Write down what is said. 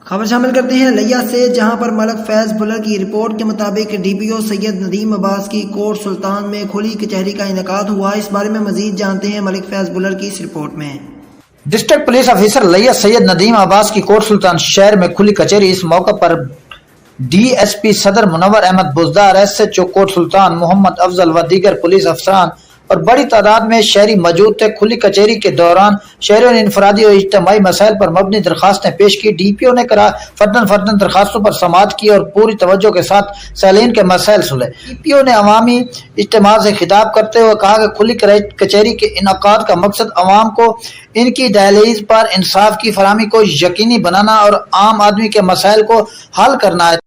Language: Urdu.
خبر شامل کرتے ہیں لیا سے، جہاں پر ملک فیض بلر کی رپورٹ کے مطابق ڈی پی او سید ندیم عباس کی کوٹ سلطان میں کھلی کچہری کا انعقاد ہوا۔ اس بارے میں مزید جانتے ہیں ملک فیض بلر کی اس رپورٹ میں۔ ڈسٹرکٹ پولیس آفیسر لیا سید ندیم عباس کی کوٹ سلطان شہر میں کھلی کچہری۔ اس موقع پر D S P Sadar Munawar Ahmed Buzdar, S H O Kot Sultan Muhammad Afzal و دیگر پولیس افسران اور بڑی تعداد میں شہری موجود تھے۔ کھلی کچہری کے دوران شہریوں نے انفرادی اور اجتماعی مسائل پر مبنی درخواستیں پیش کی۔ ڈی پی او نے فرداً درخواستوں پر سماعت کی اور پوری توجہ کے ساتھ سائلین کے مسائل سنے۔ ڈی پی او نے عوامی اجتماع سے خطاب کرتے ہوئے کہا کہ کھلی کچہری کے انعقاد کا مقصد عوام کو ان کی دہلیز پر انصاف کی فراہمی کو یقینی بنانا اور عام آدمی کے مسائل کو حل کرنا ہے۔